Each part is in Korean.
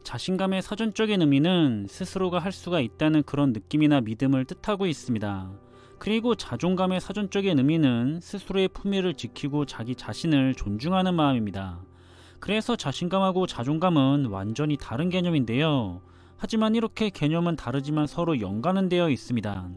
자신감의 사전적인 의미는 스스로가 할 수가 있다는 그런 느낌이나 믿음을 뜻하고 있습니다. 그리고 자존감의 사전적인 의미는 스스로의 품위를 지키고 자기 자신을 존중하는 마음입니다. 그래서 자신감하고 자존감은 완전히 다른 개념인데요. 하지만 이렇게 개념은 다르지만 서로 연관은 되어 있습니다.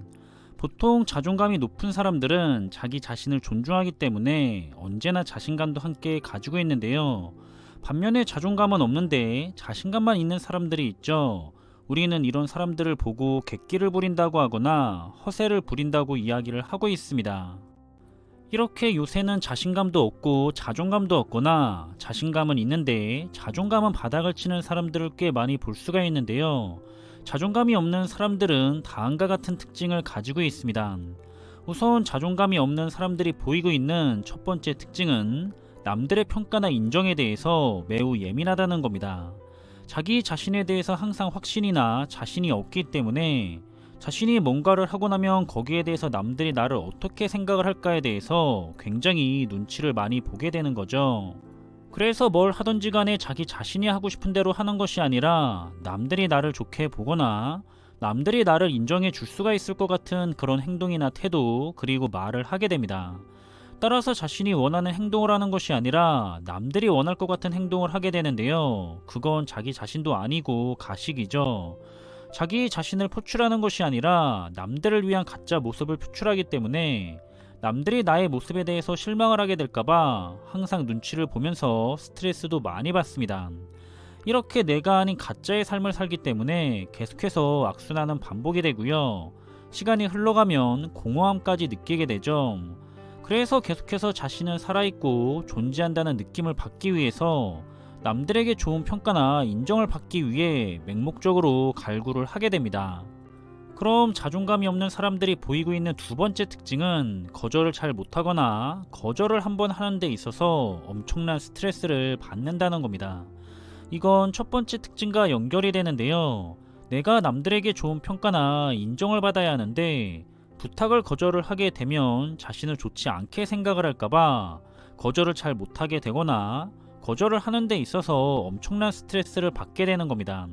보통 자존감이 높은 사람들은 자기 자신을 존중하기 때문에 언제나 자신감도 함께 가지고 있는데요. 반면에 자존감은 없는데 자신감만 있는 사람들이 있죠. 우리는 이런 사람들을 보고 객기를 부린다고 하거나 허세를 부린다고 이야기를 하고 있습니다. 이렇게 요새는 자신감도 없고 자존감도 없거나 자신감은 있는데 자존감은 바닥을 치는 사람들을 꽤 많이 볼 수가 있는데요. 자존감이 없는 사람들은 다음과 같은 특징을 가지고 있습니다. 우선 자존감이 없는 사람들이 보이고 있는 첫 번째 특징은 남들의 평가나 인정에 대해서 매우 예민하다는 겁니다. 자기 자신에 대해서 항상 확신이나 자신이 없기 때문에 자신이 뭔가를 하고 나면 거기에 대해서 남들이 나를 어떻게 생각을 할까에 대해서 굉장히 눈치를 많이 보게 되는 거죠. 그래서 뭘 하든지 간에 자기 자신이 하고 싶은 대로 하는 것이 아니라 남들이 나를 좋게 보거나 남들이 나를 인정해 줄 수가 있을 것 같은 그런 행동이나 태도 그리고 말을 하게 됩니다. 따라서 자신이 원하는 행동을 하는 것이 아니라 남들이 원할 것 같은 행동을 하게 되는데요. 그건 자기 자신도 아니고 가식이죠. 자기 자신을 표출하는 것이 아니라 남들을 위한 가짜 모습을 표출하기 때문에 남들이 나의 모습에 대해서 실망을 하게 될까봐 항상 눈치를 보면서 스트레스도 많이 받습니다. 이렇게 내가 아닌 가짜의 삶을 살기 때문에 계속해서 악순환은 반복이 되고요. 시간이 흘러가면 공허함까지 느끼게 되죠. 그래서 계속해서 자신은 살아있고 존재한다는 느낌을 받기 위해서 남들에게 좋은 평가나 인정을 받기 위해 맹목적으로 갈구를 하게 됩니다. 그럼 자존감이 없는 사람들이 보이고 있는 두 번째 특징은 거절을 잘 못하거나 거절을 한번 하는 데 있어서 엄청난 스트레스를 받는다는 겁니다. 이건 첫 번째 특징과 연결이 되는데요. 내가 남들에게 좋은 평가나 인정을 받아야 하는데 부탁을 거절을 하게 되면 자신을 좋지 않게 생각을 할까봐 거절을 잘 못하게 되거나 거절을 하는 데 있어서 엄청난 스트레스를 받게 되는 겁니다.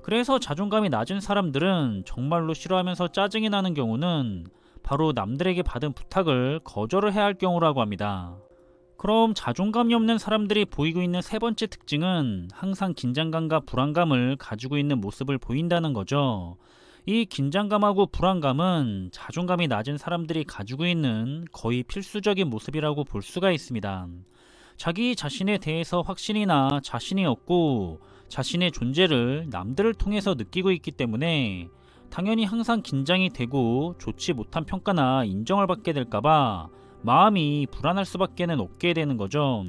그래서 자존감이 낮은 사람들은 정말로 싫어하면서 짜증이 나는 경우는 바로 남들에게 받은 부탁을 거절을 해야 할 경우라고 합니다. 그럼 자존감이 없는 사람들이 보이고 있는 세 번째 특징은 항상 긴장감과 불안감을 가지고 있는 모습을 보인다는 거죠. 이 긴장감하고 불안감은 자존감이 낮은 사람들이 가지고 있는 거의 필수적인 모습이라고 볼 수가 있습니다. 자기 자신에 대해서 확신이나 자신이 없고 자신의 존재를 남들을 통해서 느끼고 있기 때문에 당연히 항상 긴장이 되고 좋지 못한 평가나 인정을 받게 될까봐 마음이 불안할 수밖에 없게 되는 거죠.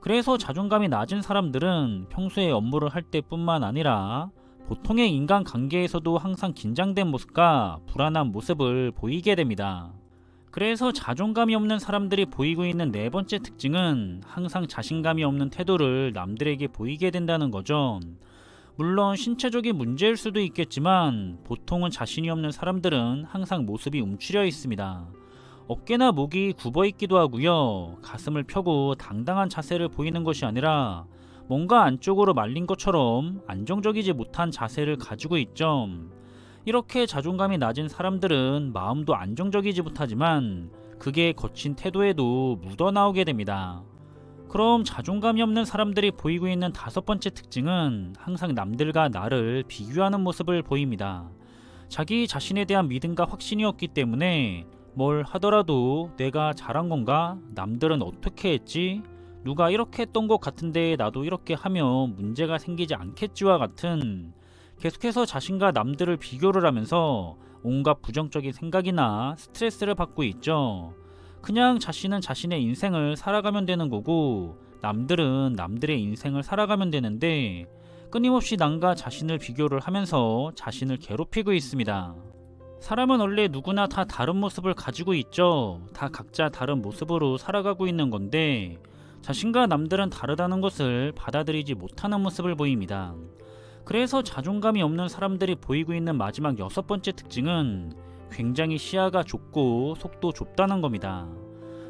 그래서 자존감이 낮은 사람들은 평소에 업무를 할 때뿐만 아니라 보통의 인간관계에서도 항상 긴장된 모습과 불안한 모습을 보이게 됩니다. 그래서 자존감이 없는 사람들이 보이고 있는 네 번째 특징은 항상 자신감이 없는 태도를 남들에게 보이게 된다는 거죠. 물론 신체적인 문제일 수도 있겠지만 보통은 자신이 없는 사람들은 항상 모습이 움츠려 있습니다. 어깨나 목이 굽어 있기도 하고요. 가슴을 펴고 당당한 자세를 보이는 것이 아니라 뭔가 안쪽으로 말린 것처럼 안정적이지 못한 자세를 가지고 있죠. 이렇게 자존감이 낮은 사람들은 마음도 안정적이지 못하지만 그게 거친 태도에도 묻어나오게 됩니다. 그럼 자존감이 없는 사람들이 보이고 있는 다섯 번째 특징은 항상 남들과 나를 비교하는 모습을 보입니다. 자기 자신에 대한 믿음과 확신이 없기 때문에 뭘 하더라도 내가 잘한 건가? 남들은 어떻게 했지? 누가 이렇게 했던 것 같은데 나도 이렇게 하면 문제가 생기지 않겠지와 같은 계속해서 자신과 남들을 비교를 하면서 온갖 부정적인 생각이나 스트레스를 받고 있죠. 그냥 자신은 자신의 인생을 살아가면 되는 거고 남들은 남들의 인생을 살아가면 되는데 끊임없이 남과 자신을 비교를 하면서 자신을 괴롭히고 있습니다. 사람은 원래 누구나 다 다른 모습을 가지고 있죠. 다 각자 다른 모습으로 살아가고 있는 건데 자신과 남들은 다르다는 것을 받아들이지 못하는 모습을 보입니다. 그래서 자존감이 없는 사람들이 보이고 있는 마지막 여섯 번째 특징은 굉장히 시야가 좁고 속도 좁다는 겁니다.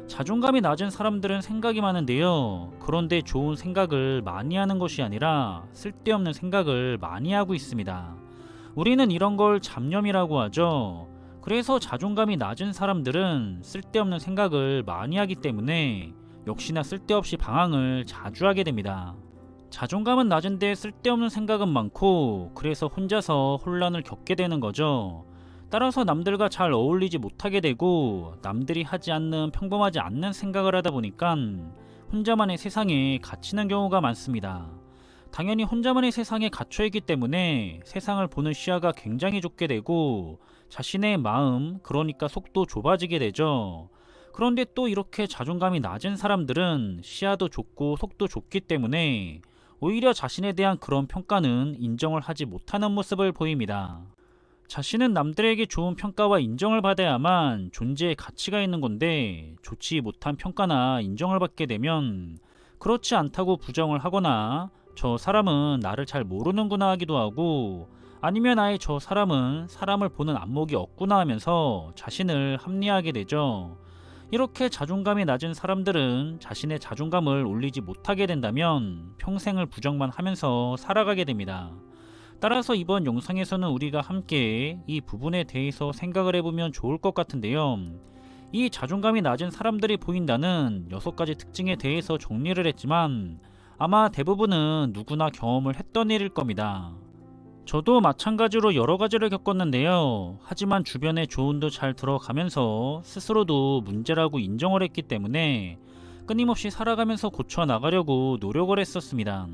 자존감이 낮은 사람들은 생각이 많은데요. 그런데 좋은 생각을 많이 하는 것이 아니라 쓸데없는 생각을 많이 하고 있습니다. 우리는 이런 걸 잡념이라고 하죠. 그래서 자존감이 낮은 사람들은 쓸데없는 생각을 많이 하기 때문에 역시나 쓸데없이 방황을 자주 하게 됩니다. 자존감은 낮은데 쓸데없는 생각은 많고, 그래서 혼자서 혼란을 겪게 되는 거죠. 따라서 남들과 잘 어울리지 못하게 되고, 남들이 하지 않는 평범하지 않는 생각을 하다 보니까 혼자만의 세상에 갇히는 경우가 많습니다. 당연히 혼자만의 세상에 갇혀있기 때문에 세상을 보는 시야가 굉장히 좁게 되고, 자신의 마음, 그러니까 속도 좁아지게 되죠. 그런데 또 이렇게 자존감이 낮은 사람들은 시야도 좁고 속도 좁기 때문에 오히려 자신에 대한 그런 평가는 인정을 하지 못하는 모습을 보입니다. 자신은 남들에게 좋은 평가와 인정을 받아야만 존재의 가치가 있는 건데, 좋지 못한 평가나 인정을 받게 되면 그렇지 않다고 부정을 하거나 저 사람은 나를 잘 모르는구나 하기도 하고, 아니면 아예 저 사람은 사람을 보는 안목이 없구나 하면서 자신을 합리화하게 되죠. 이렇게 자존감이 낮은 사람들은 자신의 자존감을 올리지 못하게 된다면 평생을 부정만 하면서 살아가게 됩니다. 따라서 이번 영상에서는 우리가 함께 이 부분에 대해서 생각을 해보면 좋을 것 같은데요. 이 자존감이 낮은 사람들이 보인다는 6가지 특징에 대해서 정리를 했지만 아마 대부분은 누구나 경험을 했던 일일 겁니다. 저도 마찬가지로 여러 가지를 겪었는데요. 하지만 주변의 조언도 잘 들어가면서 스스로도 문제라고 인정을 했기 때문에 끊임없이 살아가면서 고쳐나가려고 노력을 했었습니다.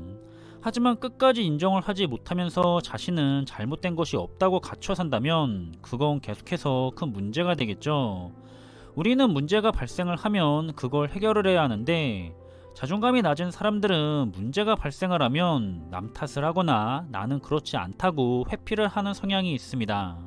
하지만 끝까지 인정을 하지 못하면서 자신은 잘못된 것이 없다고 갇혀 산다면 그건 계속해서 큰 문제가 되겠죠. 우리는 문제가 발생을 하면 그걸 해결을 해야 하는데, 자존감이 낮은 사람들은 문제가 발생을 하면 남 탓을 하거나 나는 그렇지 않다고 회피를 하는 성향이 있습니다.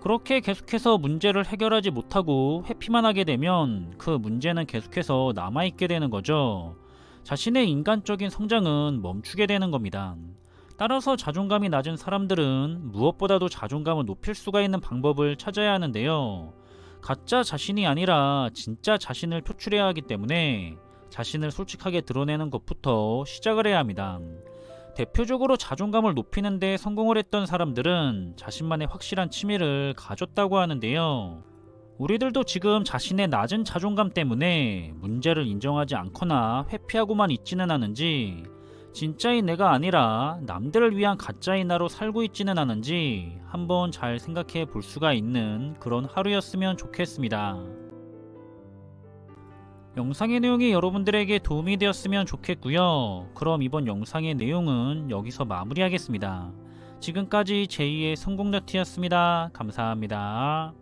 그렇게 계속해서 문제를 해결하지 못하고 회피만 하게 되면 그 문제는 계속해서 남아있게 되는 거죠. 자신의 인간적인 성장은 멈추게 되는 겁니다. 따라서 자존감이 낮은 사람들은 무엇보다도 자존감을 높일 수가 있는 방법을 찾아야 하는데요. 가짜 자신이 아니라 진짜 자신을 표출해야 하기 때문에 자신을 솔직하게 드러내는 것부터 시작을 해야 합니다. 대표적으로 자존감을 높이는 데 성공을 했던 사람들은 자신만의 확실한 취미를 가졌다고 하는데요. 우리들도 지금 자신의 낮은 자존감 때문에 문제를 인정하지 않거나 회피하고만 있지는 않은지, 진짜인 내가 아니라 남들을 위한 가짜인 나로 살고 있지는 않은지 한번 잘 생각해 볼 수가 있는 그런 하루였으면 좋겠습니다. 영상의 내용이 여러분들에게 도움이 되었으면 좋겠고요. 그럼 이번 영상의 내용은 여기서 마무리하겠습니다. 지금까지 제2의 성공너트였습니다. 감사합니다.